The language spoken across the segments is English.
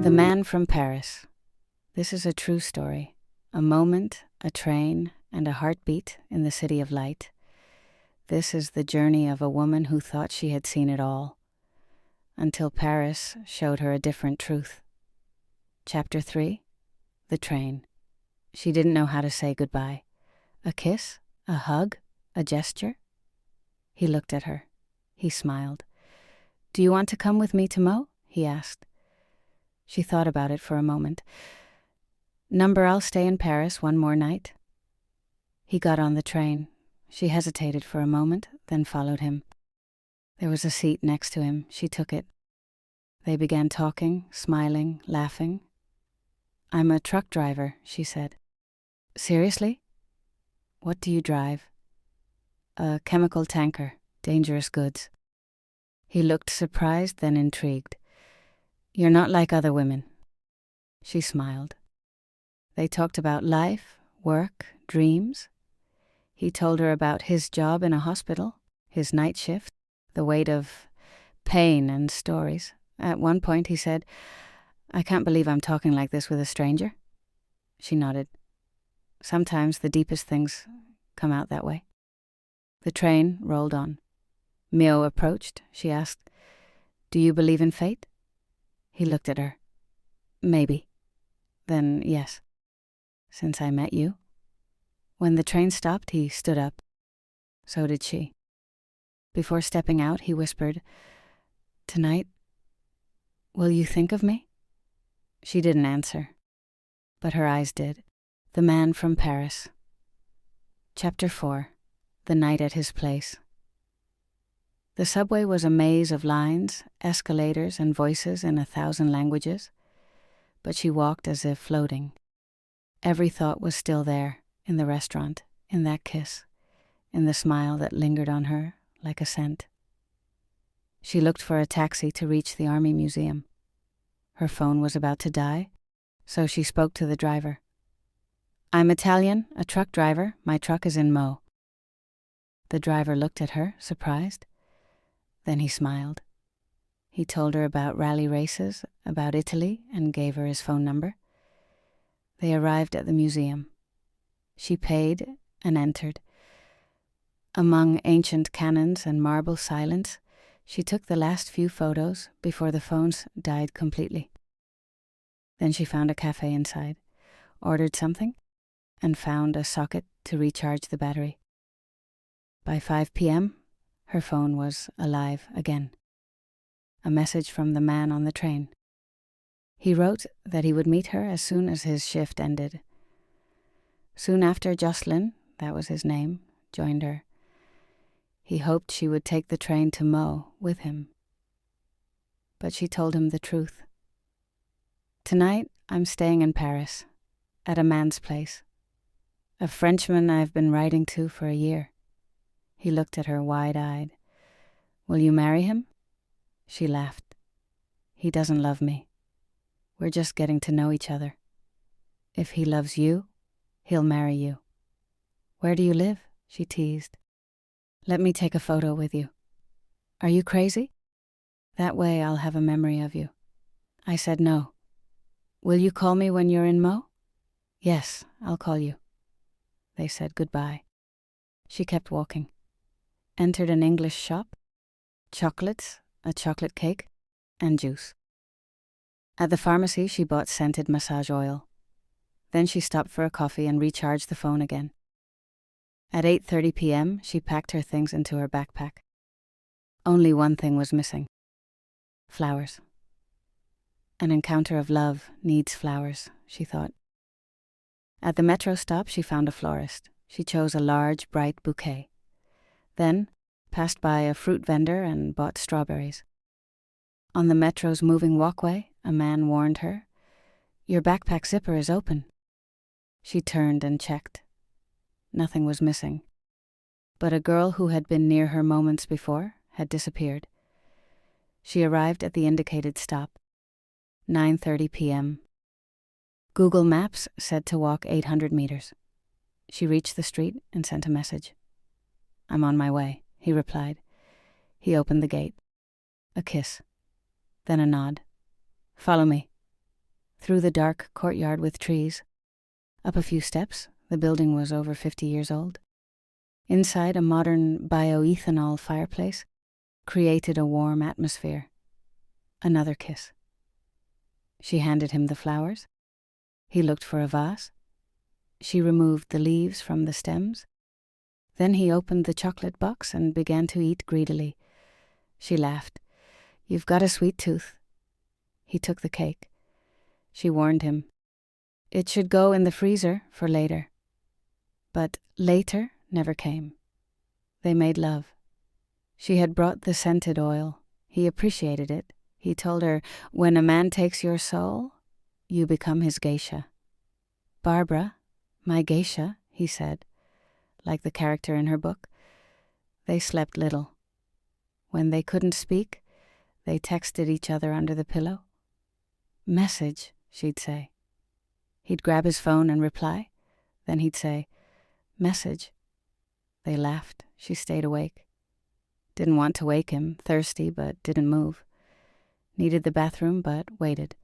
The Man from Paris. This is a true story. A moment, a train, and a heartbeat in the city of light. This is the journey of a woman who thought she had seen it all, until Paris showed her a different truth. Chapter 3. The Train. She didn't know how to say goodbye. A kiss? A hug? A gesture? He looked at her. He smiled. "Do you want to come with me to Meaux?" he asked. She thought about it for a moment. "Number, I'll stay in Paris one more night." He got on the train. She hesitated for a moment, then followed him. There was a seat next to him. She took it. They began talking, smiling, laughing. "I'm a truck driver," she said. "Seriously? What do you drive?" "A chemical tanker, dangerous goods." He looked surprised, then intrigued. "You're not like other women." She smiled. They talked about life, work, dreams. He told her about his job in a hospital, his night shift, the weight of pain and stories. At one point he said, "I can't believe I'm talking like this with a stranger." She nodded. Sometimes the deepest things come out that way. The train rolled on. Meaux approached. She asked, "Do you believe in fate?" He looked at her. "Maybe." "Then yes." "Since I met you?" When the train stopped, he stood up. So did she. Before stepping out, he whispered, "Tonight, will you think of me?" She didn't answer, but her eyes did. The Man from Paris. Chapter 4. The Night at His Place. The subway was a maze of lines, escalators, and voices in 1,000 languages, but she walked as if floating. Every thought was still there, in the restaurant, in that kiss, in the smile that lingered on her like a scent. She looked for a taxi to reach the Army Museum. Her phone was about to die, so she spoke to the driver. "I'm Italian, a truck driver. My truck is in Meaux." The driver looked at her, surprised. Then he smiled. He told her about rally races, about Italy, and gave her his phone number. They arrived at the museum. She paid and entered. Among ancient cannons and marble silence, she took the last few photos before the phones died completely. Then she found a cafe inside, ordered something, and found a socket to recharge the battery. By 5 p.m., her phone was alive again. A message from the man on the train. He wrote that he would meet her as soon as his shift ended. Soon after, Jocelyn, that was his name, joined her. He hoped she would take the train to Meaux with him. But she told him the truth. "Tonight, I'm staying in Paris, at a man's place. A Frenchman I've been writing to for a year." He looked at her wide-eyed. "Will you marry him?" She laughed. "He doesn't love me. We're just getting to know each other. If he loves you, he'll marry you." "Where do you live?" she teased. "Let me take a photo with you." "Are you crazy?" "That way I'll have a memory of you." I said no. "Will you call me when you're in Meaux?" "Yes, I'll call you." They said goodbye. She kept walking. Entered an English shop. Chocolates, a chocolate cake, and juice. At the pharmacy, she bought scented massage oil. Then she stopped for a coffee and recharged the phone again. At 8:30 p.m., she packed her things into her backpack. Only one thing was missing. Flowers. An encounter of love needs flowers, she thought. At the metro stop, she found a florist. She chose a large, bright bouquet. Then, passed by a fruit vendor and bought strawberries. On the metro's moving walkway, a man warned her, "Your backpack zipper is open." She turned and checked. Nothing was missing. But a girl who had been near her moments before had disappeared. She arrived at the indicated stop. 9:30 p.m. Google Maps said to walk 800 meters. She reached the street and sent a message. "I'm on my way," he replied. He opened the gate. A kiss. Then a nod. "Follow me." through the dark courtyard with trees. Up a few steps, the building was over 50 years old. Inside, a modern bioethanol fireplace created a warm atmosphere. Another kiss. She handed him the flowers. He looked for a vase. She removed the leaves from the stems. Then he opened the chocolate box and began to eat greedily. She laughed. "You've got a sweet tooth." He took the cake. She warned him. It should go in the freezer for later. But later never came. They made love. She had brought the scented oil. He appreciated it. He told her, "When a man takes your soul, you become his geisha." "Barbara, my geisha," he said, like the character in her book. They slept little. When they couldn't speak, they texted each other under the pillow. "Message," she'd say. He'd grab his phone and reply. Then he'd say, "Message." They laughed. She stayed awake. Didn't want to wake him, thirsty but didn't move. Needed the bathroom but waited.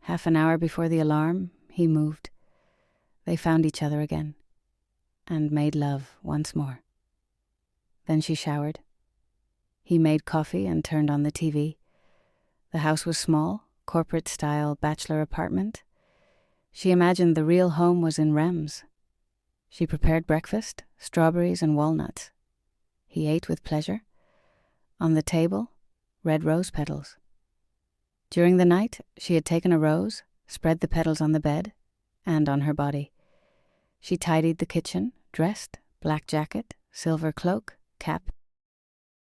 Half an hour before the alarm, he moved. They found each other again and made love once more. Then she showered. He made coffee and turned on the TV. The house was small, corporate-style bachelor apartment. She imagined the real home was in Rems. She prepared breakfast, strawberries and walnuts. He ate with pleasure. On the table, red rose petals. During the night, she had taken a rose, spread the petals on the bed and on her body. She tidied the kitchen, dressed, black jacket, silver cloak, cap.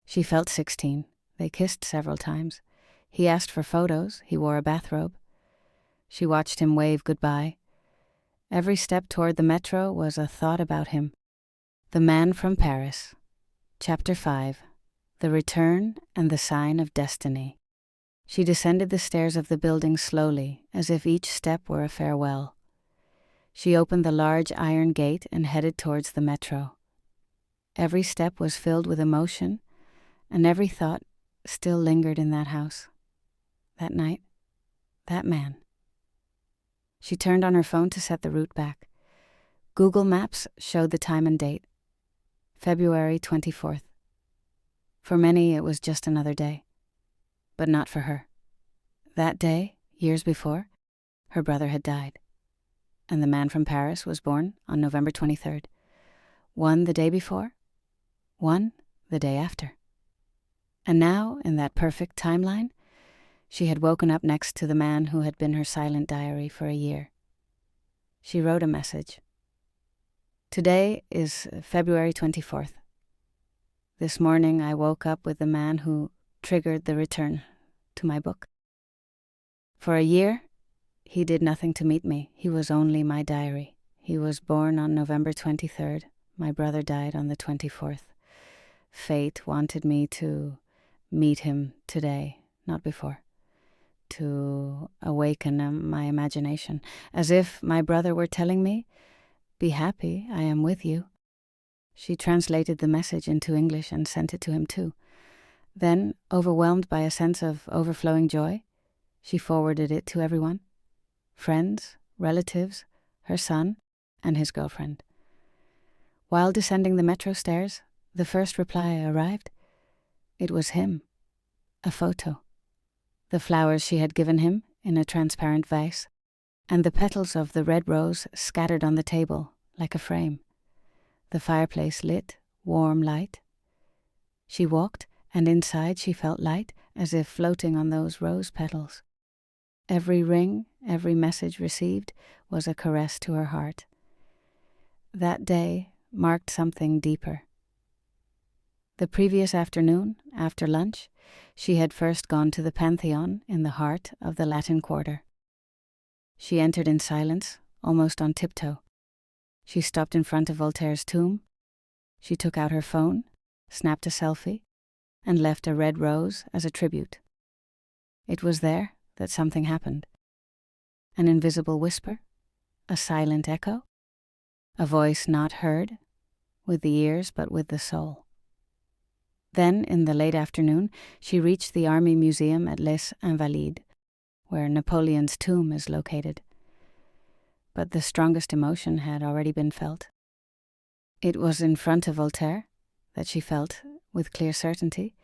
She felt 16. They kissed several times. He asked for photos. He wore a bathrobe. She watched him wave goodbye. Every step toward the metro was a thought about him. The Man from Paris. Chapter 5. The Return and the Sign of Destiny. She descended the stairs of the building slowly, as if each step were a farewell. She opened the large iron gate and headed towards the metro. Every step was filled with emotion, and every thought still lingered in that house. That night, that man. She turned on her phone to set the route back. Google Maps showed the time and date. February 24th. For many, it was just another day. But not for her. That day, years before, her brother had died. And the Man from Paris was born on November 23rd. One the day before, one the day after. And now, in that perfect timeline, she had woken up next to the man who had been her silent diary for a year. She wrote a message. Today is February 24th. This morning I woke up with the man who triggered the return to my book. For a year, he did nothing to meet me. He was only my diary. He was born on November 23rd. My brother died on the 24th. Fate wanted me to meet him today, not before. To awaken my imagination, as if my brother were telling me, "Be happy, I am with you." She translated the message into English and sent it to him too. Then, overwhelmed by a sense of overflowing joy, she forwarded it to everyone. Friends, relatives, her son, and his girlfriend. While descending the metro stairs, the first reply arrived. It was him. A photo. The flowers she had given him in a transparent vase, and the petals of the red rose scattered on the table like a frame. The fireplace lit, warm light. She walked, and inside she felt light, as if floating on those rose petals. Every ring, every message received was a caress to her heart. That day marked something deeper. The previous afternoon, after lunch, she had first gone to the Pantheon in the heart of the Latin Quarter. She entered in silence, almost on tiptoe. She stopped in front of Voltaire's tomb. She took out her phone, snapped a selfie, and left a red rose as a tribute. It was there that something happened. An invisible whisper, a silent echo, a voice not heard, with the ears but with the soul. Then, in the late afternoon, she reached the Army Museum at Les Invalides. where Napoleon's tomb is located. But the strongest emotion had already been felt. It was in front of Voltaire that she felt, with clear certainty,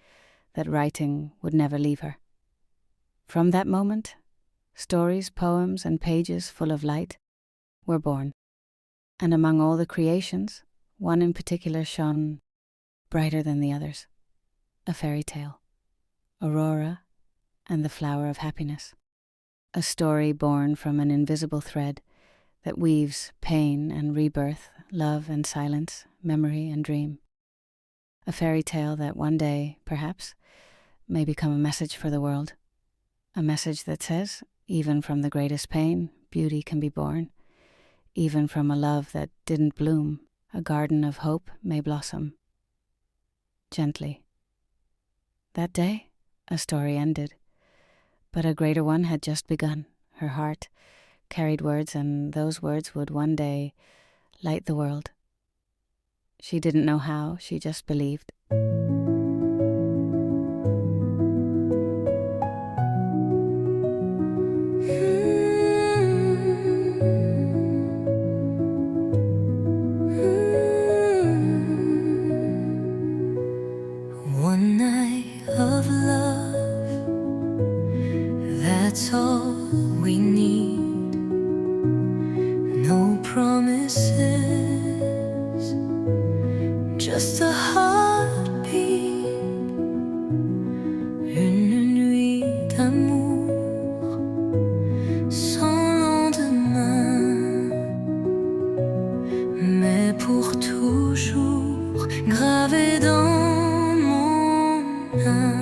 that writing would never leave her. From that moment, stories, poems, and pages full of light were born. And among all the creations, one in particular shone brighter than the others. A fairy tale, Aurora and the Flower of Happiness. A story born from an invisible thread that weaves pain and rebirth, love and silence, memory and dream. A fairy tale that one day, perhaps, may become a message for the world. A message that says, even from the greatest pain, beauty can be born. Even from a love that didn't bloom, a garden of hope may blossom. Gently. That day, a story ended, but a greater one had just begun. Her heart carried words, and those words would one day light the world. She didn't know how, she just believed. One night of love, that's all we need. No promises, just a heartbeat. Une nuit d'amour sans lendemain, mais pour toujours gravé dans mon âme.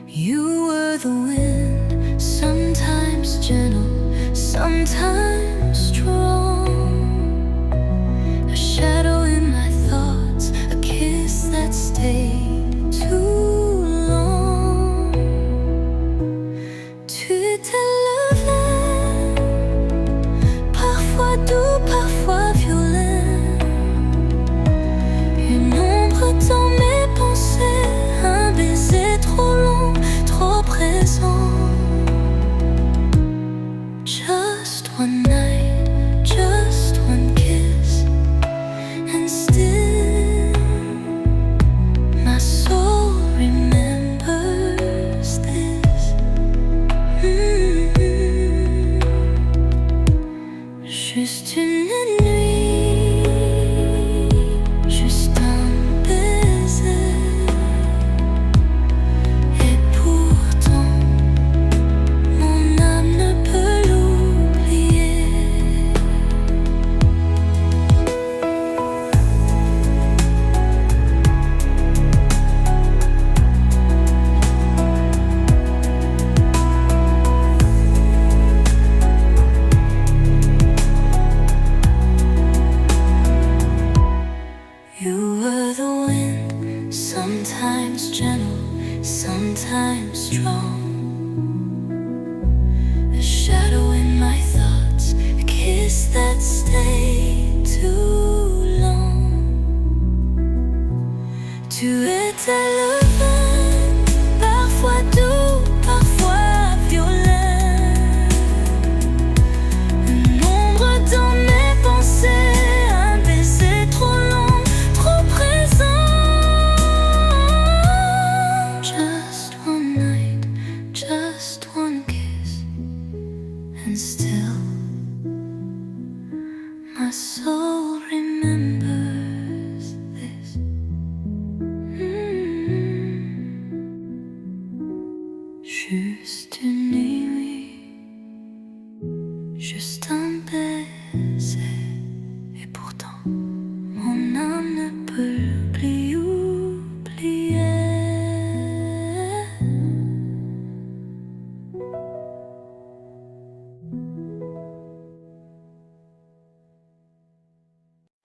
You were the wind, sometimes gentle, sometimes strong. A shadow in my thoughts, a kiss that stayed too long. Tu t'élevais, parfois doux, parfois violent. Une ombre dans mes pensées, un baiser trop long, trop présent. Just one night, just one kiss, and still my soul remembers this. Juste une nuit, juste un baiser, et pourtant mon âme ne peut l'oublier. You were the wind, sometimes gentle, sometimes strong. A shadow in my thoughts, a kiss that stayed too long. Tu étais le vent, parfois doux, parfois violent. Une ombre dans mes pensées, un baiser trop long, trop présent. Just one night, just one kiss, and still my soul remembers this. Juste une nuit.